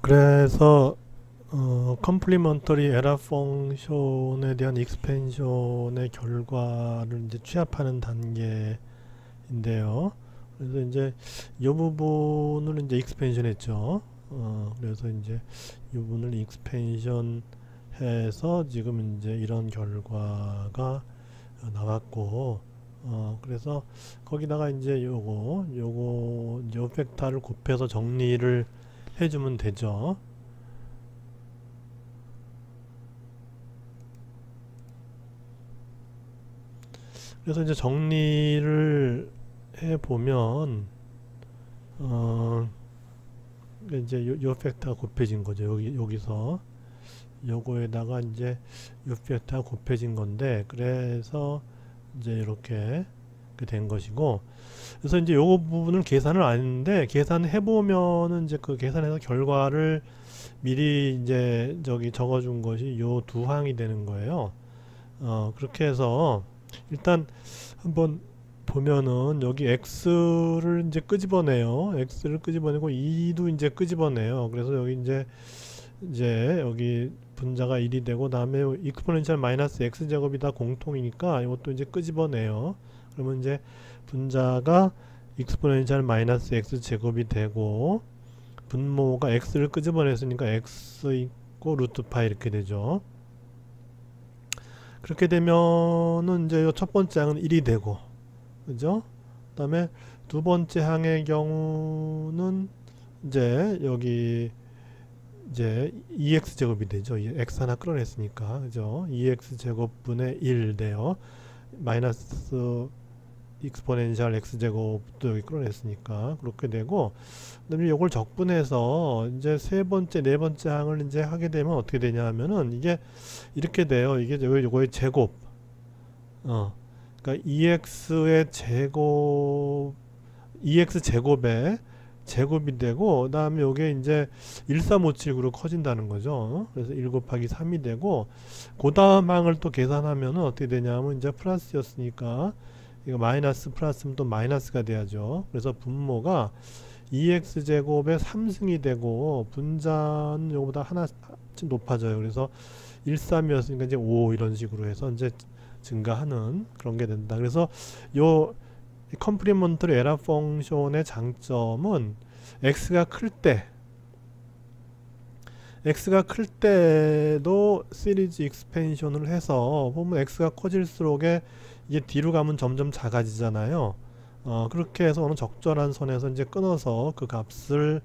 그래서 컴플리먼터리 에러 펑션에 대한 익스펜션의 결과를 이제 취합하는 단계인데요. 그래서 이제 이 부분을 이제 익스펜션 했죠. 그래서 이제 이 부분을 익스펜션 해서 지금 이제 이런 결과가 나왔고, 그래서 거기다가 이제 요거 이제 팩타를 곱해서 정리를 해주면 되죠. 그래서 이제 정리를 해 보면 어 이제 요 팩터가 곱해진 거죠. 여기서 요거에다가 이제 요 팩터가 곱해진 건데, 그래서 이제 이렇게 된 것이고, 그래서 이제 요거 부분을 계산을 안 했는데 계산해 보면은 이제 그 계산해서 결과를 미리 이제 저기 적어준 것이 요 두 항이 되는 거예요. 그렇게 해서 일단 한번 보면은 여기 x를 이제 끄집어내요. x를 끄집어내고 2도 이제 끄집어내요. 그래서 여기 이제 여기 분자가 1이 되고, 다음에 익스포넨셜 마이너스 x 제곱이 다 공통이니까 이것도 이제 끄집어내요. 그러면 이제 분자가 익스포넨셜 마이너스 x 제곱이 되고, 분모가 x를 끄집어냈으니까 x 있고 루트 파이 이렇게 되죠. 그렇게 되면은 이제 첫 번째 항은 1이 되고, 그죠? 그 다음에 두 번째 항의 경우는 이제 여기 이제 2x 제곱이 되죠. x 하나 끌어냈으니까, 그죠? 2x 제곱분의 1 돼요. 마이너스 익스포넨셜 x 제곱도 여기 끌어냈으니까 그렇게 되고, 그다음에 이걸 적분해서 이제 세 번째, 네 번째 항을 이제 하게 되면 어떻게 되냐 하면은 이게 이렇게 돼요. 이게 요거의 제곱, 그러니까 2x의 제곱, 2x 제곱의 제곱이 되고, 그 다음에 요게 이제 1357으로 커진다는 거죠. 그래서 1 곱하기 3이 되고, 그 다음 항을 또 계산하면은 어떻게 되냐면 이제 플러스였으니까 이거 마이너스 플러스면 또 마이너스가 돼야죠. 그래서 분모가 2x 제곱의 3승이 되고, 분자는 요거보다 하나씩 높아져요. 그래서 13이었으니까 이제 5 이런 식으로 해서 이제 증가하는 그런 게 된다. 그래서 요 컴플리먼터리 에러 펑션의 장점은 x가 클 때, x가 클 때도 시리즈 익스펜션을 해서 보면 x가 커질수록에 이게 뒤로 가면 점점 작아지잖아요. 그렇게 해서 어느 적절한 선에서 이제 끊어서 그 값을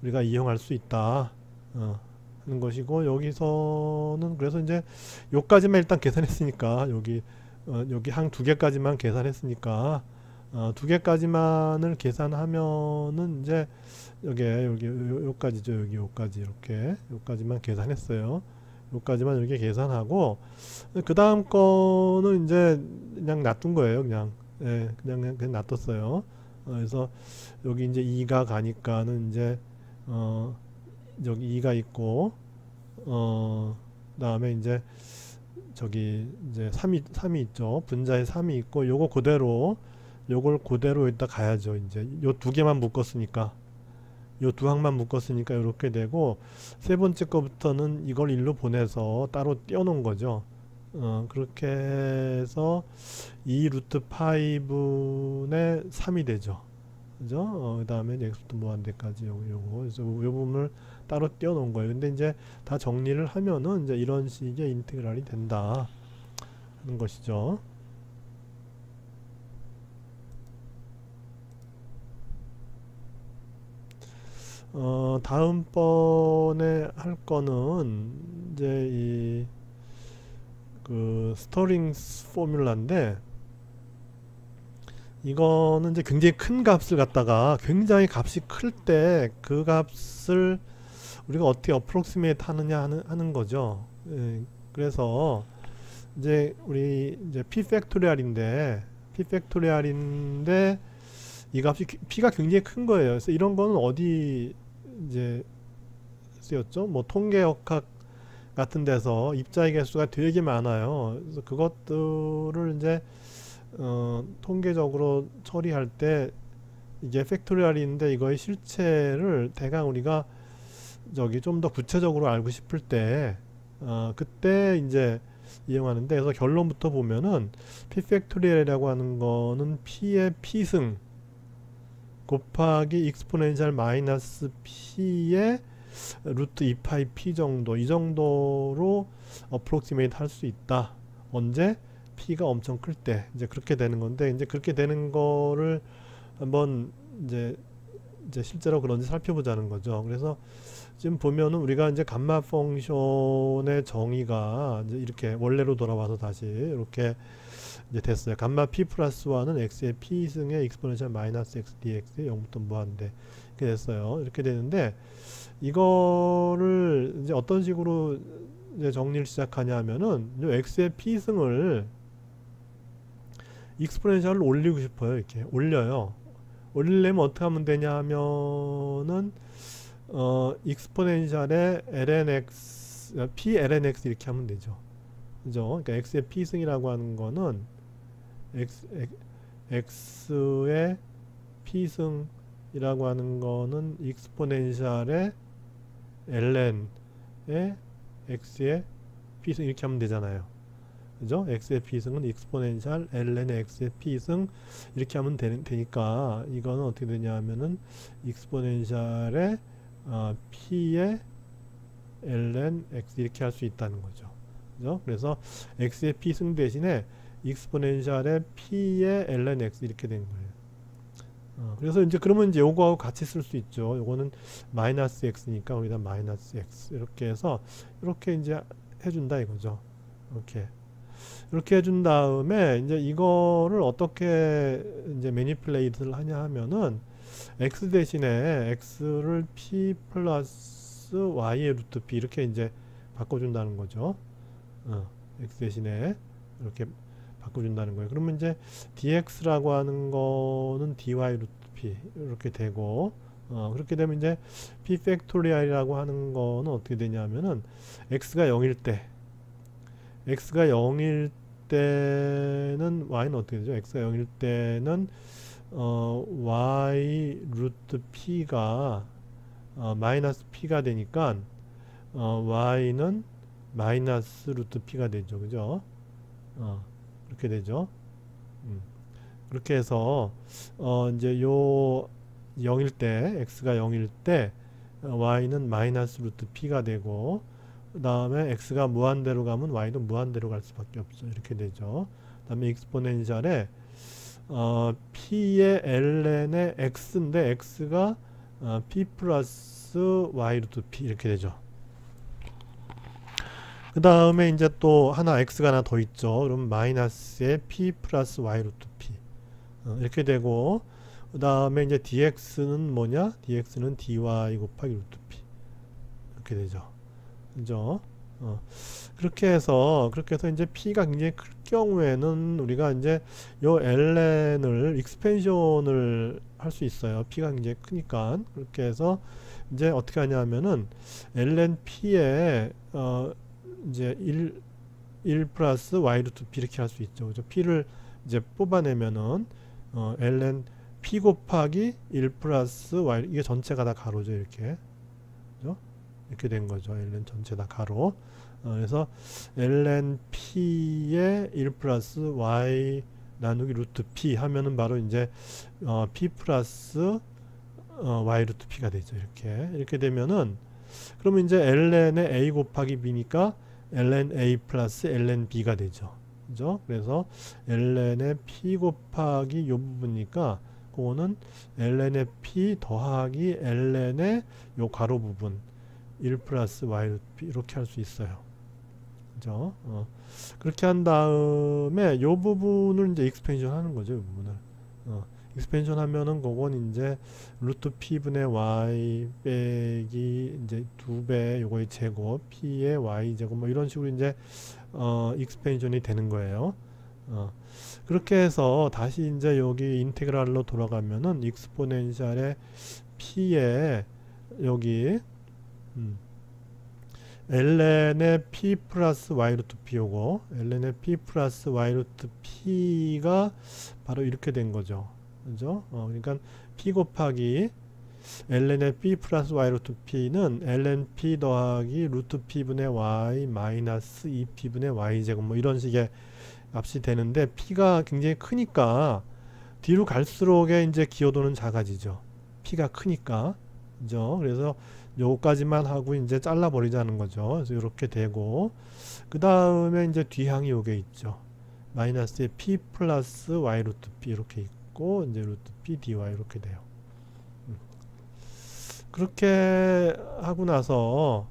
우리가 이용할 수 있다 하는 것이고, 여기서는 그래서 이제 요까지만 일단 계산했으니까 여기 항 두 개까지만 계산했으니까 두 개까지만을 계산하면은 이제 요까지죠. 요까지 이렇게 요까지만 계산했어요. 요까지만 이렇게 계산하고, 그 다음 거는 이제 그냥 놔둔 거예요. 그냥 그냥 놔뒀어요. 그래서 여기 이제 2가 가니까는 이제 여기 2가 있고, 다음에 이제 저기 이제 3이 있죠. 분자에 3이 있고, 요걸 그대로 여기다 가야죠. 이제 요 두 개만 묶었으니까, 요 두 항만 묶었으니까 이렇게 되고, 세 번째 거부터는 이걸 일로 보내서 따로 떼어놓은 거죠. 그렇게 해서 2 루트 파이 분의 3이 되죠. 그죠? 그 다음에 x부터 무한대까지 요거. 그래서 요 부분을 따로 떼어놓은 거예요. 근데 이제 다 정리를 하면은 이제 이런 식의 인테그랄이 된다 하는 것이죠. 다음번에 할 거는 이제 그 스터링스 포뮬라인데, 이거는 이제 굉장히 큰 값을 갖다가 굉장히 값이 클 때 그 값을 우리가 어떻게 어프록시메이트 하느냐 하는 거죠. 그래서 이제 우리 이제 p 팩토리얼인데 이 값이 p가 굉장히 큰 거예요. 그래서 이런 거는 어디 이제 쓰였죠? 뭐 통계역학 같은 데서 입자의 개수가 되게 많아요. 그래서 그것들을 이제 통계적으로 처리할 때 이게 팩토리얼인데 이거의 실체를 대강 우리가 저기 좀 더 구체적으로 알고 싶을 때 그때 이제 이용하는데, 그래서 결론부터 보면은 p 팩토리얼이라고 하는 거는 p의 p승 곱하기 익스포넨셜 마이너스 p의 루트 2파이 p 정도, 이 정도로 어프록시메이트 할 수 있다. 언제? p가 엄청 클 때 이제 그렇게 되는 건데, 이제 그렇게 되는 거를 한번 이제 실제로 그런지 살펴보자는 거죠. 그래서 지금 보면은 우리가 이제 감마 펑션의 정의가 이제 이렇게 원래로 돌아와서 다시 이렇게 이제 됐어요. 감마 p 플러스 1은 x의 p승의 익스포넨셜 마이너스 x dx 0부터 무한대 이렇게 됐어요. 이렇게 되는데, 이거를 이제 어떤 식으로 이제 정리를 시작하냐 하면은 요 x의 p승을 익스포넨셜을 올리고 싶어요. 이렇게 올려요. 올리려면 어떻게 하면 되냐 하면은 익스포넨셜의 lnx p lnx 이렇게 하면 되죠. 그죠? 그러니까 x의 p승이라고 하는 거는 x의 p승이라고 하는 거는 익스포넨셜의 ln의 x의 p승 이렇게 하면 되잖아요. 그죠? x의 p승은 익스포넨셜 ln의 x의 p승 이렇게 하면 되니까 이거는 어떻게 되냐 하면은 익스포넨셜의 p의 ln x 이렇게 할 수 있다는 거죠. 그죠? 그래서 x의 p승 대신에 익스포넨셜의 p의 ln x 이렇게 된 거예요. 그래서 이제 그러면 이제 요거하고 같이 쓸 수 있죠. 요거는 마이너스 x니까 여기다 마이너스 x 이렇게 해서 이렇게 이제 해준다 이거죠. 이렇게 해준 다음에 이제 이거를 어떻게 이제 매니플레이트를 하냐 하면은 x 대신에 x를 p 플러스 y의 루트 p 이렇게 이제 바꿔준다는 거죠. x 대신에 이렇게 바꿔준다는 거예요. 그러면 이제 dx라고 하는 거는 dy 루트 p 이렇게 되고, 그렇게 되면 이제 p 팩토리얼이라고 하는 거는 어떻게 되냐면은 x가 0일 때는 y는 어떻게 되죠? x가 0일 때는 y 루트 p가 마이너스 p가 되니까 y는 마이너스 루트 p가 되죠. 그죠? 그렇게 되죠. 그렇게 해서 이제 요 0일 때 x가 0일 때 y는 마이너스 루트 p가 되고, 그 다음에 x가 무한대로 가면 y도 무한대로 갈 수밖에 없죠. 이렇게 되죠. 그 다음에 익스포넨셜에 p의 ln의 x인데 x가 p 플러스 y 루트 p 이렇게 되죠. 그 다음에 이제 또 x가 하나 더 있죠. 그럼 마이너스의 p 플러스 y 루트 p 이렇게 되고, 그 다음에 이제 dx는 뭐냐? dx는 dy 곱하기 루트 p 이렇게 되죠. 그죠? 그렇게 해서 이제 p가 굉장히 클 경우에는 우리가 이제 요 ln을 익스펜션을 할 수 있어요. p가 굉장히 크니까. 그렇게 해서 이제 어떻게 하냐면은 ln p에 이제 1 플러스 y 루트 p 이렇게 할 수 있죠. 그죠? p를 이제 뽑아내면은 ln p 곱하기 1 플러스 y, 이게 전체가 다 가로죠. 이렇게. 그죠? 이렇게 된 거죠. ln 전체 다 가로. 그래서 ln p의 1 플러스 y 나누기 루트 p 하면은 바로 이제 p 플러스 y 루트 p가 되죠. 이렇게 되면은, 그러면 이제 ln의 a 곱하기 b니까 ln a 플러스 ln b가 되죠. 그죠? 그래서 ln의 p 곱하기 요 부분이니까 그거는 ln의 p 더하기 ln의 요 가로 부분 1 플러스 y 루트 p 이렇게 할 수 있어요. 그죠? 그렇게 한 다음에 요 부분을 이제 익스펜션 하는 거죠. 이 부분을. 익스펜션 하면은 그건 이제 루트 p분의 y 빼기 이제 2배 요거의 제곱 p의 y 제곱 뭐 이런 식으로 이제 익스펜션이 되는 거예요. 그렇게 해서 다시 이제 여기 인테그랄로 돌아가면은 익스포넨셜의 p의 여기 ln의 p 플러스 y 루트 p 요거 ln의 p 플러스 y 루트 p가 바로 이렇게 된 거죠. 그죠? 그러니까 p 곱하기 ln의 p 플러스 y 루트 p는 ln p 더하기 루트 p분의 y 마이너스 2p분의 y제곱 뭐 이런 식의 값이 되는데 p가 굉장히 크니까 뒤로 갈수록에 이제 기여도는 작아지죠. p가 크니까. 그죠? 그래서 요거까지만 하고 이제 잘라 버리자는 거죠. 그래서 이렇게 되고 그 다음에 이제 뒤항이 요게 있죠. 마이너스의 p 플러스 y 루트 p 이렇게 있고 이제 루트 p dy 이렇게 돼요. 그렇게 하고 나서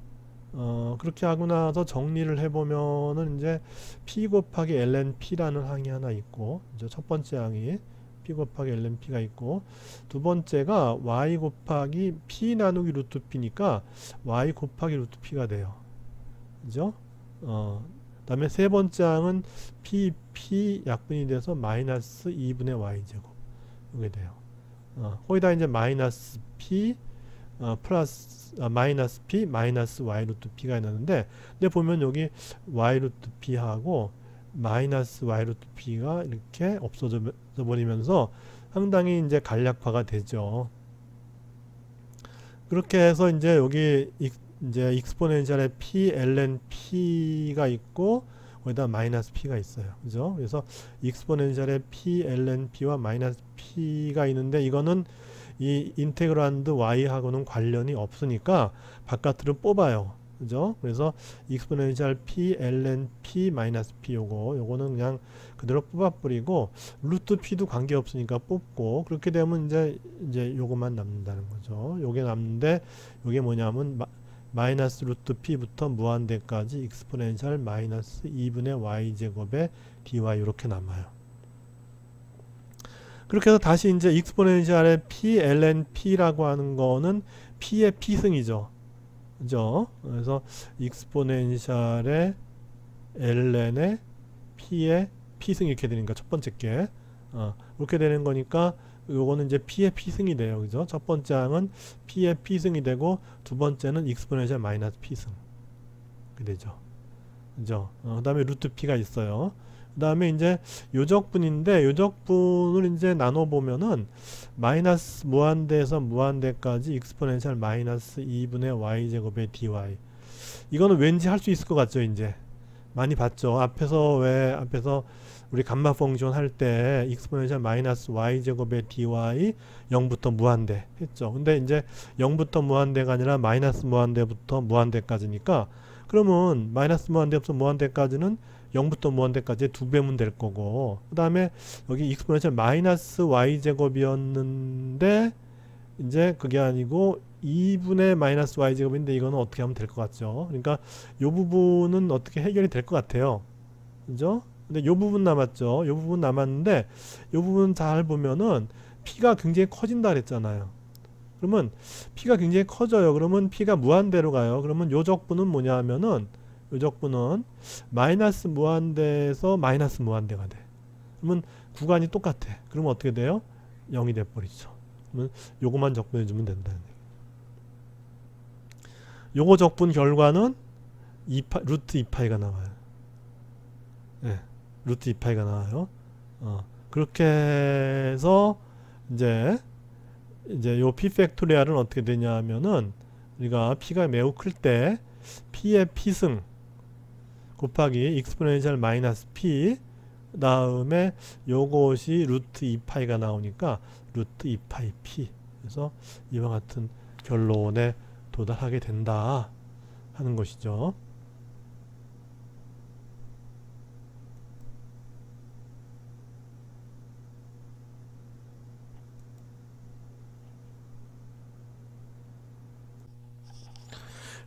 정리를 해보면은 이제 p 곱하기 ln p라는 항이 하나 있고 이제 첫 번째 항이 p 곱하기 ln p가 있고 두 번째가 y 곱하기 p 나누기 루트 p니까 y 곱하기 루트 p가 돼요. 그죠? 그 다음에 세 번째 항은 p 약분이 돼서 마이너스 2분의 y제곱 이게 돼요. 거기다 이제 마이너스 p 플러스 마이너스 p 마이너스 y 루트 p가 있는데 근데 보면 여기 y 루트 p하고 마이너스 y 루트 p가 이렇게 없어져 버리면서 상당히 이제 간략화가 되죠. 그렇게 해서 이제 여기 이제 익스포넨셜에 p ln p가 있고 거기다 마이너스 p가 있어요. 그죠? 그래서 익스포넨셜에 p ln p와 마이너스 p가 있는데 이거는 이 인테그란드 y하고는 관련이 없으니까 바깥으로 뽑아요. 그죠? 그래서 익스포넨셜 p ln p 마이너스 p 요거는 그냥 그대로 뽑아버리고 루트 p도 관계없으니까 뽑고 그렇게 되면 이제 요거만 남는다는 거죠. 요게 남는데 요게 뭐냐면 마이너스 루트 p부터 무한대까지 익스포넨셜 마이너스 2분의 y제곱에 dy 이렇게 남아요. 그렇게 해서 다시 이제 익스포넨셜의 p ln p라고 하는 거는 p의 p승이죠. 그죠? 그래서 익스포넨셜의 ln의 p의 p승이 이렇게 되니까 첫 번째 게 이렇게 되는 거니까 요거는 이제 p의 p승이 돼요. 그죠? 첫 번째 항은 p의 p승이 되고 두 번째는 익스포넨셜 마이너스 p승 이렇게 되죠. 그죠? 그 다음에 루트 p가 있어요. 그 다음에 이제 요적분인데 요적분을 이제 나눠보면은 마이너스 무한대에서 무한대까지 익스포넨셜 마이너스 2분의 y제곱의 dy 이거는 왠지 할 수 있을 것 같죠. 이제 많이 봤죠. 앞에서 우리 감마 펑션 할 때 익스포넨셜 마이너스 y제곱의 dy 0부터 무한대 했죠. 근데 이제 0부터 무한대가 아니라 마이너스 무한대부터 무한대까지니까 그러면 마이너스 무한대부터 무한대까지는 0부터 무한대까지 2배면 될 거고 그 다음에 여기 익스포넨셜 마이너스 y제곱이었는데 이제 그게 아니고 2분의 마이너스 y제곱인데 이거는 어떻게 하면 될 것 같죠. 그러니까 요 부분은 어떻게 해결이 될 것 같아요. 그죠? 근데 요 부분 남았죠. 요 부분 남았는데 요 부분 잘 보면은 p가 굉장히 커진다 그랬잖아요. 그러면 p가 굉장히 커져요. 그러면 p가 무한대로 가요. 그러면 요 적분은 뭐냐 하면은 요 적분은 마이너스 무한대에서 마이너스 무한대가 돼. 그러면 구간이 똑같아. 그러면 어떻게 돼요? 0이 돼버리죠. 그러면 요거만 적분해주면 된다는 얘기. 요거 적분 결과는 루트 2파이가 나와요. 네, 루트 2파이가 나와요. 그렇게 해서 이제 요 p 팩토리얼은 어떻게 되냐 하면은 우리가 p가 매우 클 때 p의 p승 곱하기 익스포넨셜 마이너스 p 그 다음에 요것이 루트 2파이가 나오니까 루트 2파이 p 그래서 이와 같은 결론에 도달하게 된다 하는 것이죠.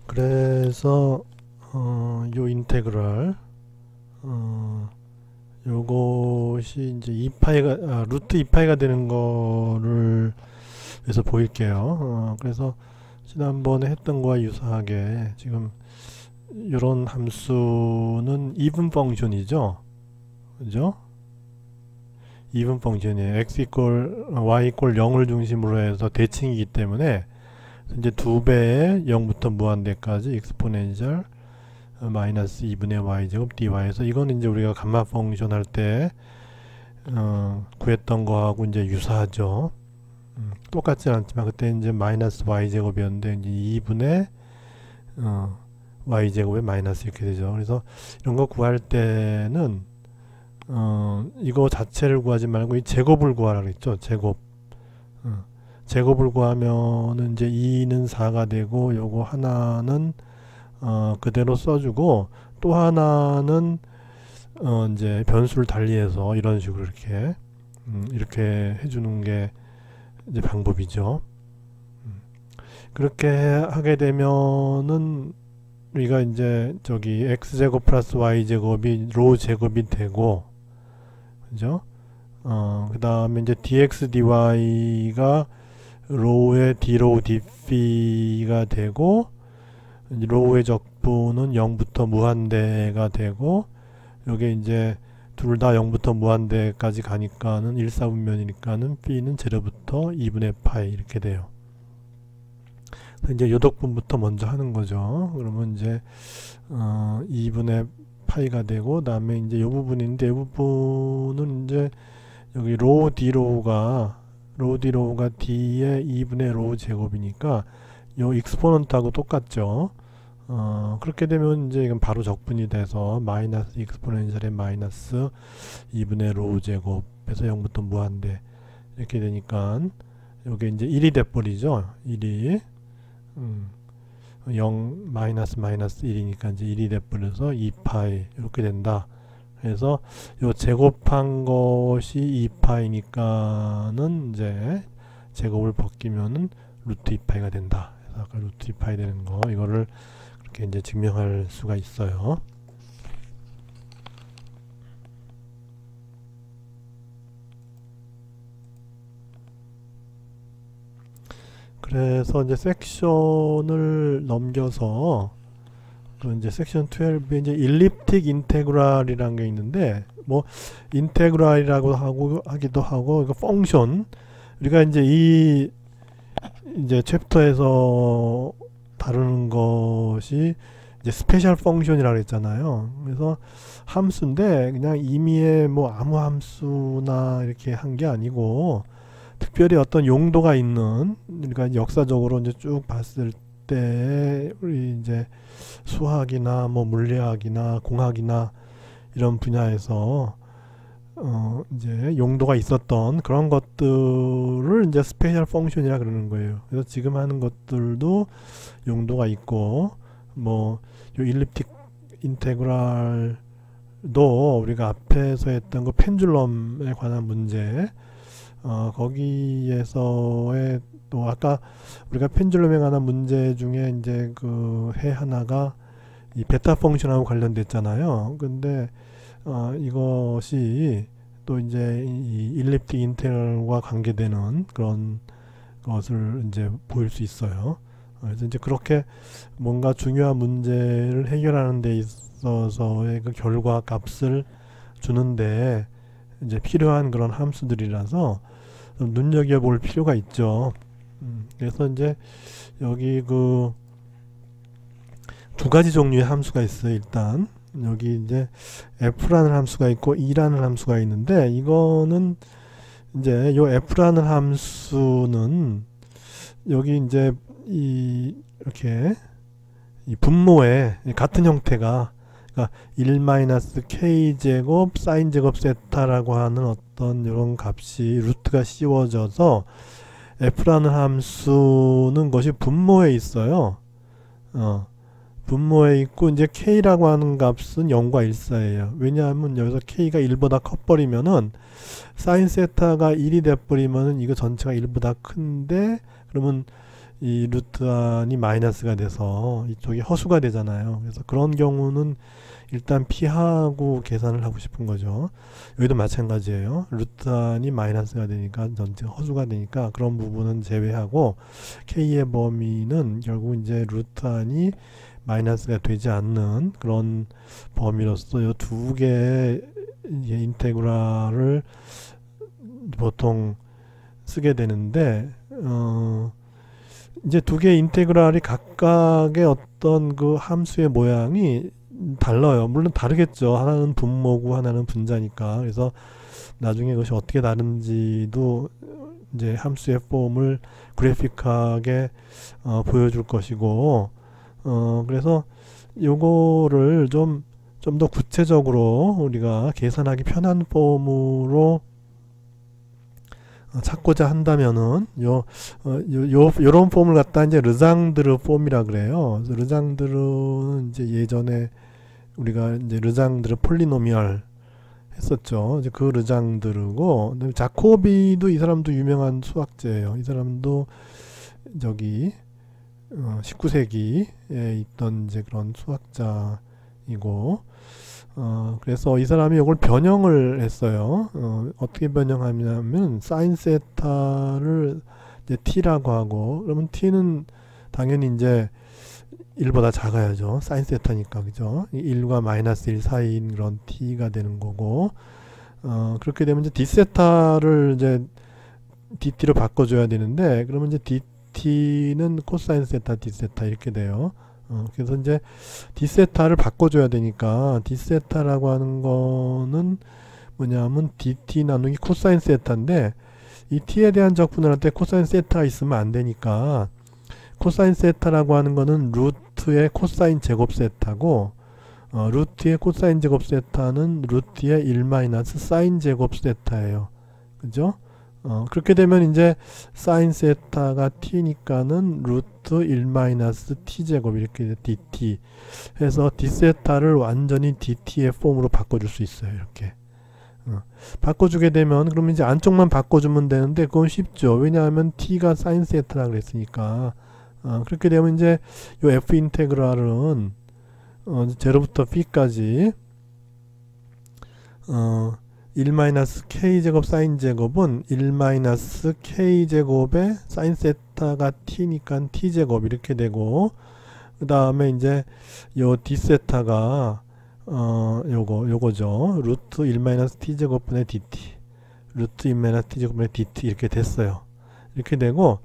그래서 요 인테그랄 요것이 이제 2파이가 루트 2파이가 되는 거를 그래서 보일게요. 그래서 지난번에 했던 거와 유사하게 지금 이런 함수는 이분 펑션이죠. 그죠? 이분 펑션이에요. x 이퀄 y 이퀄 0을 중심으로 해서 대칭이기 때문에 이제 2배의 0부터 무한대까지 익스포넨셜 마이너스 2분의 y제곱 dy에서 이거는 이제 우리가 감마 펑션 할 때 구했던 거하고 이제 유사하죠. 똑같진 않지만 그때 이제 마이너스 y제곱이었는데 이제 2분의 y제곱에 마이너스 이렇게 되죠. 그래서 이런 거 구할 때는 이거 자체를 구하지 말고 이 제곱을 구하라 그랬죠. 제곱. 제곱을 구하면은 이제 2는 4가 되고 요거 하나는 그대로 써주고 또 하나는 이제 변수를 달리해서 이런 식으로 이렇게 해주는 게 이제 방법이죠. 그렇게 하게 되면은 우리가 이제 저기 x제곱 플러스 y제곱이 로 제곱이 되고, 그죠? 그 다음에 이제 dx dy가 로우의 d로우 dp가 되고, 이제 로우의 적분은 0부터 무한대가 되고, 요게 이제 둘 다 0부터 무한대까지 가니까는 1사분면이니까는 b는 제로부터 2분의 파이 이렇게 돼요. 이제 요덕분부터 먼저 하는 거죠. 그러면 이제 2분의 파이가 되고, 다음에 이제 요 부분인데, 이 부분은 이제 여기 로우 d로우가 d의 2분의 로우 제곱이니까 요 익스포넌트하고 똑같죠. 그렇게 되면 이제 이건 바로 적분이 돼서 마이너스 익스포넨셜의 마이너스 2분의 로우 제곱에서 0부터 무한대 이렇게 되니까 요게 이제 1이 돼버리죠. 1이 0 마이너스 1이니까 이제 1이 돼버려서 2파이 이렇게 된다. 그래서 요 제곱한 것이 2파이니까는 이제 제곱을 벗기면은 루트 2파이가 된다. 그래서 아까 루트 2파이 되는 거 이거를 그렇게 이제 증명할 수가 있어요. 그래서 이제 섹션을 넘겨서 이제 섹션 12에 이제 일립틱 인테그랄이라는 게 있는데, 뭐 인테그랄이라고 하기도 하고 이거 펑션, 우리가 이제 이제 챕터에서 다루는 것이 이제 스페셜 펑션이라고 했잖아요. 그래서 함수인데 그냥 임의의 뭐 아무 함수나 이렇게 한 게 아니고 특별히 어떤 용도가 있는, 그러니까 역사적으로 이제 쭉 봤을 때 우리 이제 수학이나 뭐 물리학이나 공학이나 이런 분야에서 이제 용도가 있었던 그런 것들을 이제 스페셜 펑션이라 그러는 거예요. 그래서 지금 하는 것들도 용도가 있고, 뭐 요 일립틱 인테그랄도 우리가 앞에서 했던 그 펜줄럼에 관한 문제, 거기에서의 또 아까 우리가 펜줄럼에 관한 문제 중에 이제 그 해 하나가 이 베타 펑션하고 관련됐잖아요. 근데 이것이 또 이제 이 일립틱 인테그랄과 관계되는 그런 것을 이제 보일 수 있어요. 그래서 이제 그렇게 뭔가 중요한 문제를 해결하는 데 있어서의 그 결과 값을 주는데 이제 필요한 그런 함수들이라서 눈여겨볼 필요가 있죠. 그래서 이제 여기 그 두 가지 종류의 함수가 있어요. 일단 여기 이제 f라는 함수가 있고 e라는 함수가 있는데, 이거는 이제 요 f라는 함수는 여기 이제 이렇게 이 분모에 같은 형태가, 그러니까 1-k제곱 사인제곱 세타라고 하는 어떤 이런 값이 루트가 씌워져서 f라는 함수는 것이 분모에 있어요. 분모에 있고, 이제 k라고 하는 값은 0과 1 사이에요. 왜냐하면 여기서 k가 1보다 커버리면은 사인 세타가 1이 돼버리면은 이거 전체가 1보다 큰데, 그러면 이 루트 안이 마이너스가 돼서 이쪽이 허수가 되잖아요. 그래서 그런 경우는 일단 피하고 계산을 하고 싶은 거죠. 여기도 마찬가지예요. 루트 안이 마이너스가 되니까 전체가 허수가 되니까 그런 부분은 제외하고, k의 범위는 결국 이제 루트 안이 마이너스가 되지 않는 그런 범위로서 이 두 개의 인테그랄을 보통 쓰게 되는데, 이제 두 개의 인테그랄이 각각의 어떤 그 함수의 모양이 달라요. 물론 다르겠죠. 하나는 분모고 하나는 분자니까. 그래서 나중에 그것이 어떻게 다른지도 이제 함수의 폼을 그래픽하게 보여줄 것이고, 그래서 요거를 좀 더 구체적으로 우리가 계산하기 편한 폼으로 찾고자 한다면은 요런 폼을 갖다 이제 르장드르 폼이라 그래요. 르장드르는 이제 예전에 우리가 이제 르장드르 폴리노미얼 했었죠. 이제 그 르장드르고, 자코비도 이 사람도 유명한 수학자예요. 이 사람도 저기 19세기에 있던 이제 그런 수학자이고, 그래서 이 사람이 이걸 변형을 했어요. 어떻게 변형하냐면 사인 세타를 이제 t라고 하고, 그러면 t는 당연히 이제 1보다 작아야죠. 사인 세타니까, 그죠? 1과 마이너스 1 사이인 그런 t가 되는 거고, 그렇게 되면 이제 d 세타를 이제 dt로 바꿔줘야 되는데, 그러면 이제 dt는 코사인 세타 d 세타 이렇게 돼요. 그래서 이제 d 세타를 바꿔줘야 되니까, d 세타라고 하는 거는 뭐냐면 dt 나누기 코사인 세타인데, 이 t에 대한 적분을 할 때 코사인 세타가 있으면 안 되니까, 코사인 세타라고 하는 거는 루트의 코사인 제곱 세타고, 루트의 코사인 제곱 세타는 루트의 1 마이너스 사인 제곱 세타예요. 그죠? 그렇게 되면 이제 사인 세타가 t니까는 루트 1 마이너스 t 제곱 이렇게 dt 해서 d 세타를 완전히 dt의 폼으로 바꿔줄 수 있어요. 이렇게. 바꿔주게 되면 그러면 이제 안쪽만 바꿔주면 되는데 그건 쉽죠. 왜냐하면 t가 사인 세타라 그랬으니까. 그렇게 되면 이제 요 f 인테그랄은 0부터 b까지 1-k제곱 사인제곱은 1-k제곱에 사인세타가 t니까 t제곱 이렇게 되고, 그 다음에 이제 요 d세타가 요거죠. 루트 1-t제곱분의 dt 루트 1-t제곱분의 dt 이렇게 됐어요. 이렇게 되고,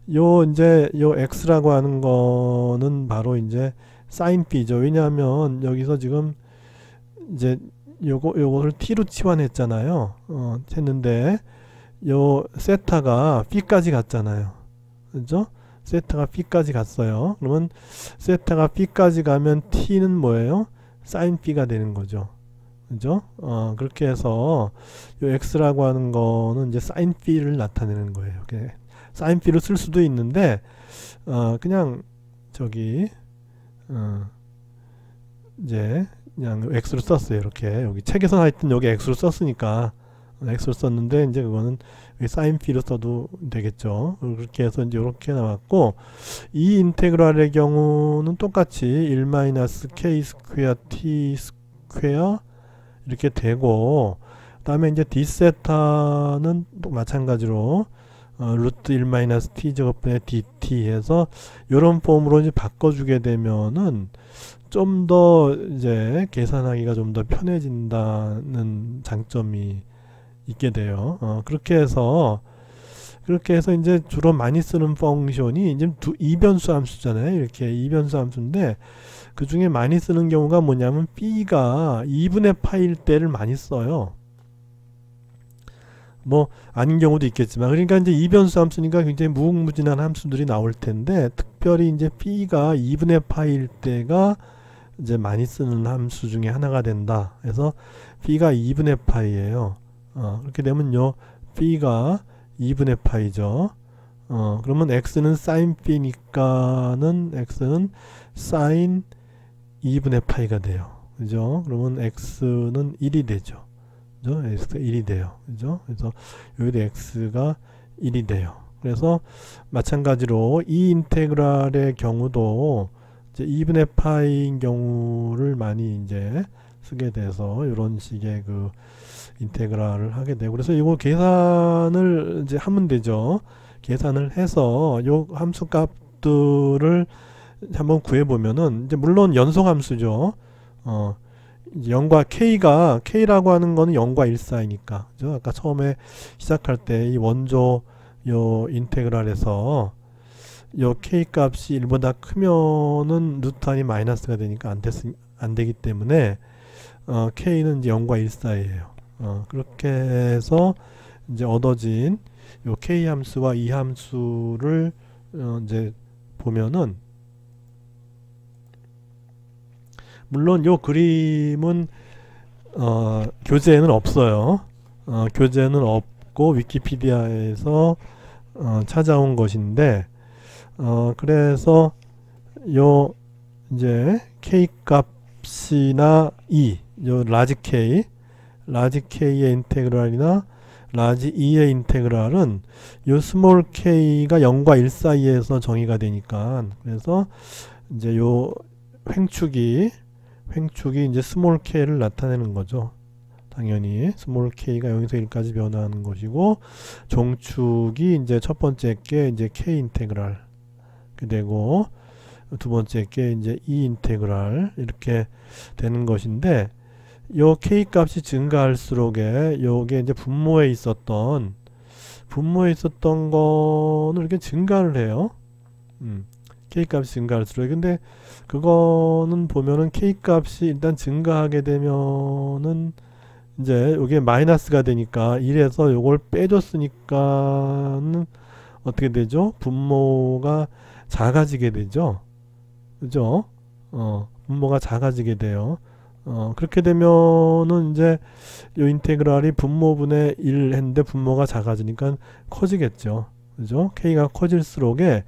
이제 요 x라고 하는 거는 바로 이제 사인 b죠. 왜냐하면 여기서 지금 이제 요거를 t로 치환했잖아요. 했는데 요 세타가 b까지 갔잖아요. 그죠? 세타가 b까지 갔어요. 그러면 세타가 b까지 가면 t는 뭐예요? 사인 b가 되는 거죠. 그죠? 그렇게 해서 요 x라고 하는 거는 이제 사인 b를 나타내는 거예요. 사인 b를 쓸 수도 있는데 그냥 저기 이제 그냥 x로 썼어요. 이렇게 여기 책에서 하여튼 여기 x로 썼으니까 x로 썼는데, 이제 그거는 사인 b로 써도 되겠죠. 그렇게 해서 이제 이렇게 나왔고, 이 인테그랄의 경우는 똑같이 1-k 스퀘어 t 스퀘어 이렇게 되고, 그 다음에 이제 d 세타는 또 마찬가지로 루트 1-t 제곱분의 dt 해서 이런 폼으로 이제 바꿔주게 되면은 좀 더 이제 계산하기가 좀 더 편해진다는 장점이 있게 돼요. 그렇게 해서 이제 주로 많이 쓰는 펑션이 이제 이변수 함수잖아요. 이렇게 이변수 함수인데, 그 중에 많이 쓰는 경우가 뭐냐면 b가 2분의 파일 때를 많이 써요. 뭐 아닌 경우도 있겠지만, 그러니까 이제 이변수 함수니까 굉장히 무궁무진한 함수들이 나올 텐데, 특별히 이제 b가 2분의 파일 때가 이제 많이 쓰는 함수 중에 하나가 된다. 그래서 b가 2분의 파이예요. 그렇게 되면 요 b가 2분의 파이죠. 그러면 x는 sin b니까는 x는 sin 2분의 파이가 돼요. 그죠? 그러면 x는 1이 되죠. 그죠? x가 1이 돼요. 그죠? 그래서 여기도 x가 1이 돼요. 그래서 마찬가지로 이 인테그랄의 경우도 이제 2분의 파이인 경우를 많이 이제 쓰게 돼서 이런 식의 그 인테그랄을 하게 되고, 그래서 이거 계산을 이제 하면 되죠. 계산을 해서 요 함수 값들을 한번 구해보면은, 이제 물론 연속함수죠. 이제 0과 k라고 하는 거는 0과 1 사이니까, 그죠? 아까 처음에 시작할 때 이 원조 요 인테그랄에서 요 k 값이 1보다 크면은 루트 안이 마이너스가 되니까 안 되기 때문에 k는 이제 0과 1 사이에요. 그렇게 해서 이제 얻어진 요 k 함수와 이 함수를 이제 보면은, 물론 요 그림은 교재에는 없어요. 교재는 없고 위키피디아에서 찾아온 것인데, 그래서 요 이제 k 값이나 요 라지 k의 인테그랄이나 라지 E의 인테그랄은 요 스몰 k가 0과 1 사이에서 정의가 되니까, 그래서 이제 요 횡축이 이제 스몰 k를 나타내는 거죠. 당연히 스몰 k가 0에서 1까지 변화하는 것이고, 종축이 이제 첫 번째 게 이제 k 인테그랄 되고, 두 번째 게 이제 E 인테그랄 이렇게 되는 것인데, 요 k 값이 증가할수록에 요게 이제 분모에 있었던 거는 이렇게 증가를 해요. k 값이 증가할수록. 근데 그거는 보면은 k 값이 일단 증가하게 되면은 이제 요게 마이너스가 되니까 1에서 요걸 빼줬으니까는 어떻게 되죠? 분모가 작아지게 되죠. 그죠? 분모가 작아지게 돼요. 그렇게 되면은 이제 요 인테그랄이 분모분의 1 했는데 분모가 작아지니까 커지겠죠. 그죠? k가 커질수록에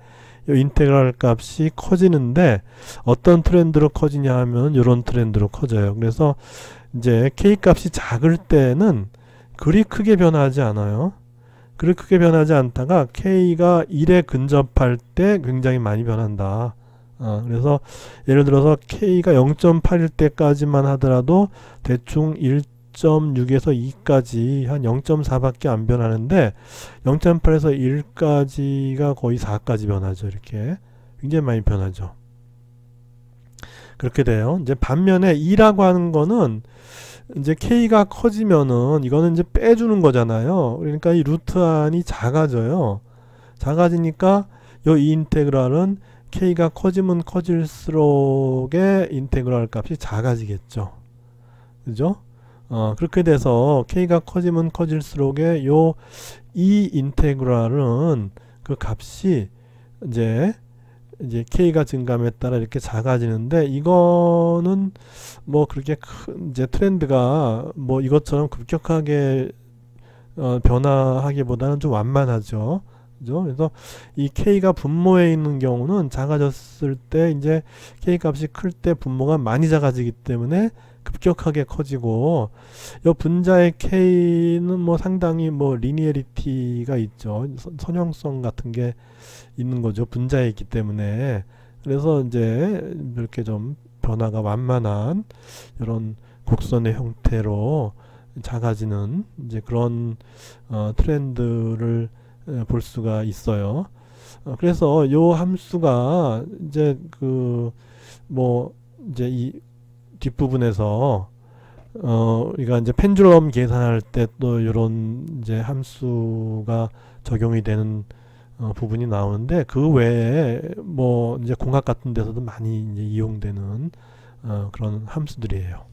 요 인테그랄 값이 커지는데, 어떤 트렌드로 커지냐 하면 요런 트렌드로 커져요. 그래서 이제 k 값이 작을 때는 그리 크게 변하지 않아요. 그리 크게 변하지 않다가 k가 1에 근접할 때 굉장히 많이 변한다. 그래서 예를 들어서 k가 0.8일 때까지만 하더라도 대충 1.6에서 2까지 한 0.4밖에 안 변하는데, 0.8에서 1까지가 거의 4까지 변하죠. 이렇게 굉장히 많이 변하죠. 그렇게 돼요. 이제 반면에 2라고 하는 거는 이제 k가 커지면은 이거는 이제 빼주는 거잖아요. 그러니까 이 루트 안이 작아져요. 작아지니까 요 이 인테그랄은 k가 커지면 커질수록에 인테그랄 값이 작아지겠죠. 그죠? 그렇게 돼서 k가 커지면 커질수록에 요 이 인테그랄은 그 값이 이제 k가 증감에 따라 이렇게 작아지는데, 이거는 뭐 그렇게 이제 트렌드가 뭐 이것처럼 급격하게 변화하기보다는 좀 완만하죠. 그죠? 그래서 이 k가 분모에 있는 경우는 작아졌을 때 이제 k 값이 클 때 분모가 많이 작아지기 때문에 급격하게 커지고, 요 분자의 k는 뭐 상당히 뭐 리니어리티가 있죠. 선형성 같은 게 있는 거죠. 분자에 있기 때문에. 그래서 이제 이렇게 좀 변화가 완만한 이런 곡선의 형태로 작아지는 이제 그런 트렌드를 볼 수가 있어요. 그래서 요 함수가 이제 뭐 이제 이 뒷부분에서 우리가 이제 펜듈럼 계산할 때 또 요런 이제 함수가 적용이 되는 부분이 나오는데, 그 외에 뭐 이제 공학 같은 데서도 많이 이제 이용되는 그런 함수들이에요.